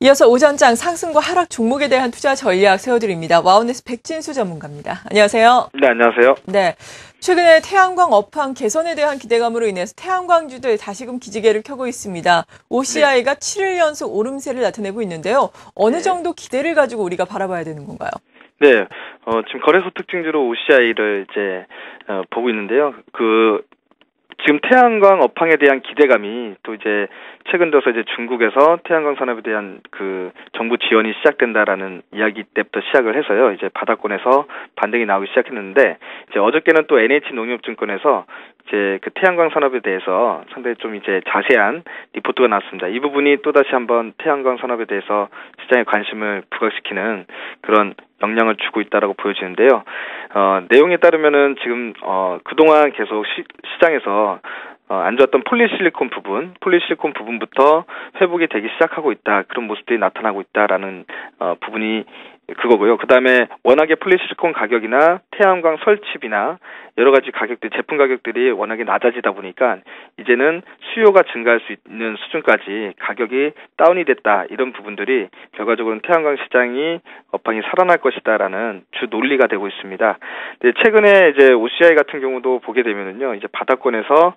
이어서 오전장 상승과 하락 종목에 대한 투자 전략 세워드립니다. 와우넷스 백진수 전문가입니다. 안녕하세요. 네, 안녕하세요. 네, 최근에 태양광 업황 개선에 대한 기대감으로 인해서 태양광주들 다시금 기지개를 켜고 있습니다. OCI가 7일 연속 오름세를 나타내고 있는데요. 어느 정도 기대를 가지고 우리가 바라봐야 되는 건가요? 네, 지금 거래소 특징주로 OCI를 이제 보고 있는데요. 지금 태양광 업황에 대한 기대감이 또 이제 최근 들어서 이제 중국에서 태양광 산업에 대한 정부 지원이 시작된다라는 이야기 때부터 시작을 해서요. 이제 바닥권에서 반등이 나오기 시작했는데 이제 어저께는 또 NH농협증권에서 이제 태양광 산업에 대해서 상당히 좀 이제 자세한 리포트가 나왔습니다. 이 부분이 또다시 한번 태양광 산업에 대해서 시장의 관심을 부각시키는 그런 영향을 주고 있다라고 보여지는데요. 내용에 따르면은 지금 그동안 계속 시장에서 안 좋았던 폴리실리콘 부분부터 회복이 되기 시작하고 있다. 그런 모습들이 나타나고 있다라는 부분이 그거고요. 그 다음에 워낙에 폴리실리콘 가격이나 태양광 설칩이나 여러 가지 제품 가격들이 워낙에 낮아지다 보니까 이제는 수요가 증가할 수 있는 수준까지 가격이 다운이 됐다. 이런 부분들이 결과적으로는 태양광 시장이 업황이 살아날 것이다라는 주 논리가 되고 있습니다. 근데 최근에 이제 OCI 같은 경우도 보게 되면은요, 이제 바닥권에서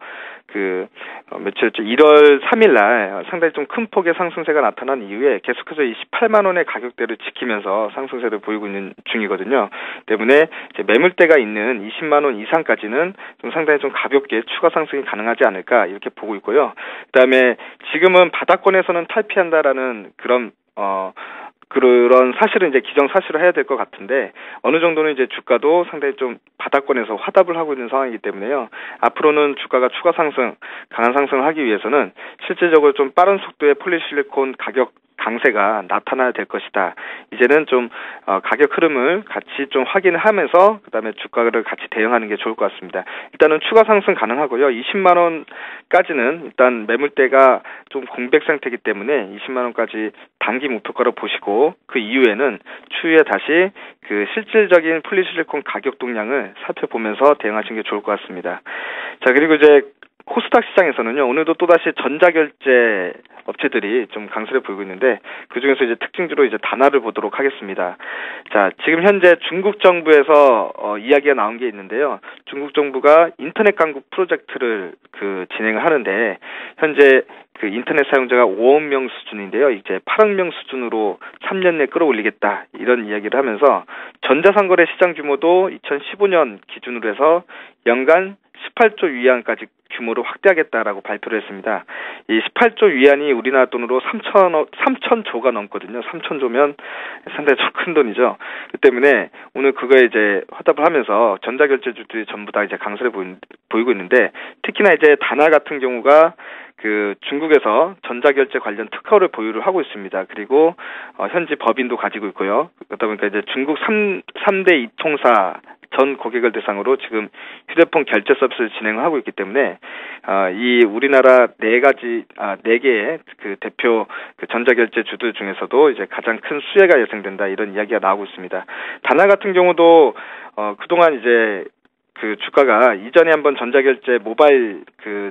며칠째 1월 3일 날 상당히 좀 큰 폭의 상승세가 나타난 이후에 계속해서 28만 원의 가격대를 지키면서 상승세를 보이고 있는 중이거든요. 때문에 이제 매물대가 있는 20만 원 이상까지는 좀 상당히 좀 가볍게 추가 상승이 가능하지 않을까 이렇게 보고 있고요. 그다음에 지금은 바닥권에서는 탈피한다라는 그런 사실은 이제 기정사실을 해야 될 것 같은데 어느 정도는 이제 주가도 상당히 좀 바닥권에서 화답을 하고 있는 상황이기 때문에요. 앞으로는 주가가 추가 상승, 강한 상승을 하기 위해서는 실질적으로 좀 빠른 속도의 폴리실리콘 가격 강세가 나타나야 될 것이다. 이제는 좀 가격 흐름을 같이 좀 확인을 하면서 그다음에 주가를 같이 대응하는 게 좋을 것 같습니다. 일단은 추가 상승 가능하고요. 20만 원까지는 일단 매물대가 좀 공백 상태이기 때문에 20만 원까지 단기 목표가로 보시고 그 이후에는 추후에 다시 실질적인 폴리실리콘 가격 동향을 살펴보면서 대응하시는 게 좋을 것 같습니다. 자, 그리고 이제 코스닥 시장에서는요, 오늘도 또다시 전자결제 업체들이 좀 강세를 보이고 있는데, 그 중에서 이제 특징주로 이제 단화를 보도록 하겠습니다. 자, 지금 현재 중국 정부에서, 이야기가 나온 게 있는데요. 중국 정부가 인터넷 강국 프로젝트를 진행을 하는데, 현재 인터넷 사용자가 5억 명 수준인데요. 이제 8억 명 수준으로 3년 내 끌어올리겠다. 이런 이야기를 하면서, 전자상거래 시장 규모도 2015년 기준으로 해서 연간 18조 위안까지 규모를 확대하겠다라고 발표를 했습니다. 이 18조 위안이 우리나라 돈으로 3천조가 넘거든요. 3천조면 상당히 좀 큰 돈이죠. 그 때문에 오늘 그거에 이제 화답을 하면서 전자결제주들이 전부 다 이제 강세를 보이고 있는데, 특히나 이제 단화 같은 경우가 중국에서 전자결제 관련 특허를 보유를 하고 있습니다. 그리고 현지 법인도 가지고 있고요. 그러다 보니까 이제 중국 3대 이통사 전 고객을 대상으로 지금 휴대폰 결제 서비스를 진행을 하고 있기 때문에 이 우리나라 네 개의 대표 전자결제 주들 중에서도 이제 가장 큰 수혜가 예상된다, 이런 이야기가 나오고 있습니다. 단화 같은 경우도 그동안 이제 주가가 이전에 한번 전자결제 모바일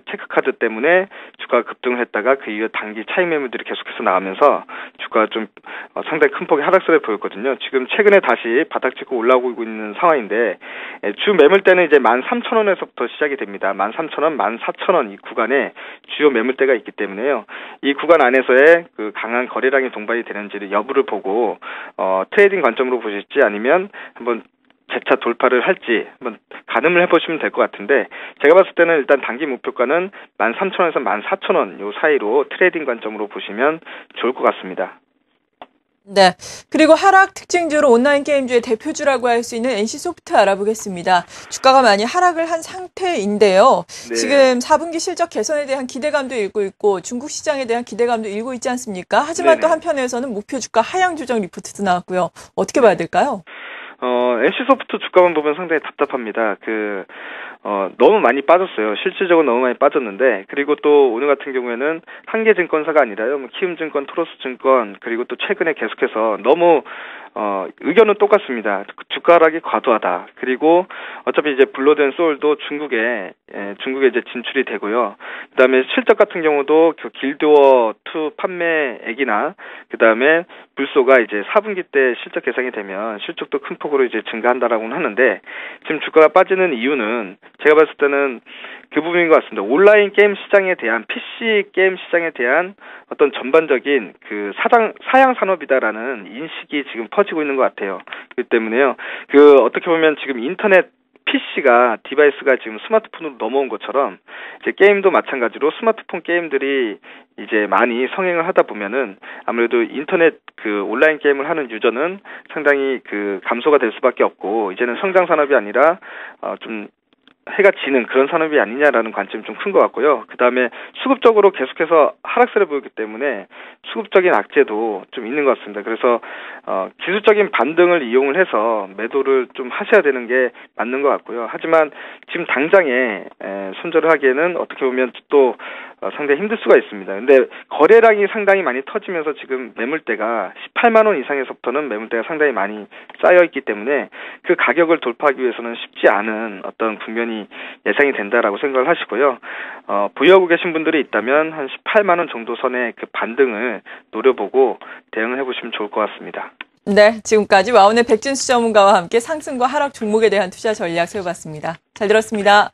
체크카드 때문에 주가가 급등을 했다가 그 이후에 단기 차익 매물들이 계속해서 나오면서 주가가 좀 상당히 큰 폭의 하락세를 보였거든요. 지금 최근에 다시 바닥 찍고 올라오고 있는 상황인데, 주 매물대는 이제 13,000원에서부터 시작이 됩니다. 13,000원, 14,000원 이 구간에 주요 매물대가 있기 때문에요. 이 구간 안에서의 강한 거래량이 동반이 되는지를 여부를 보고 트레이딩 관점으로 보실지 아니면 한번 재차 돌파를 할지 한번 가늠을 해보시면 될 것 같은데, 제가 봤을 때는 일단 단기 목표가는 13,000원에서 14,000원 요 사이로 트레이딩 관점으로 보시면 좋을 것 같습니다. 네. 그리고 하락 특징주로 온라인 게임주의 대표주라고 할 수 있는 NC소프트 알아보겠습니다. 주가가 많이 하락을 한 상태인데요. 네. 지금 4분기 실적 개선에 대한 기대감도 일고 있고 중국 시장에 대한 기대감도 일고 있지 않습니까? 하지만 또 한편에서는 목표 주가 하향 조정 리포트도 나왔고요. 어떻게 봐야 될까요? NC소프트 주가만 보면 상당히 답답합니다. 너무 많이 빠졌어요. 실질적으로 너무 많이 빠졌는데, 그리고 또 오늘 같은 경우에는 한 개 증권사가 아니라요. 뭐 키움증권, 토로스증권, 그리고 또 최근에 계속해서 너무 의견은 똑같습니다. 주가 하락이 과도하다. 그리고 어차피 이제 블러드 앤 소울도 중국에 이제 진출이 되고요. 그다음에 실적 같은 경우도 그 길드워 2 판매액이나 그다음에 불소가 이제 4분기 때 실적 개상이 되면 실적도 큰 폭으로 이제 증가한다라고는 하는데, 지금 주가가 빠지는 이유는 제가 봤을 때는 그 부분인 것 같습니다. 온라인 게임 시장에 대한, PC 게임 시장에 대한 어떤 전반적인 그 사양 산업이다라는 인식이 지금 퍼지고 있는 것 같아요. 그렇기 때문에요. 어떻게 보면 지금 인터넷 PC가, 디바이스가 지금 스마트폰으로 넘어온 것처럼 이제 게임도 마찬가지로 스마트폰 게임들이 이제 많이 성행을 하다 보면은 아무래도 인터넷 온라인 게임을 하는 유저는 상당히 감소가 될 수밖에 없고, 이제는 성장 산업이 아니라 좀 해가 지는 그런 산업이 아니냐라는 관점이 좀 큰 것 같고요. 그 다음에 수급적으로 계속해서 하락세를 보이기 때문에 수급적인 악재도 좀 있는 것 같습니다. 그래서 기술적인 반등을 이용을 해서 매도를 좀 하셔야 되는 게 맞는 것 같고요. 하지만 지금 당장에 손절을 하기에는 어떻게 보면 또 상당히 힘들 수가 있습니다. 근데 거래량이 상당히 많이 터지면서 지금 매물대가 18만 원 이상에서부터는 매물대가 상당히 많이 쌓여 있기 때문에 그 가격을 돌파하기 위해서는 쉽지 않은 어떤 국면이 예상이 된다라고 생각을 하시고요. 보유하고 계신 분들이 있다면 한 18만 원 정도 선의 그 반등을 노려보고 대응을 해보시면 좋을 것 같습니다. 네, 지금까지 와운의 백진수 전문가와 함께 상승과 하락 종목에 대한 투자 전략 세워봤습니다. 잘 들었습니다.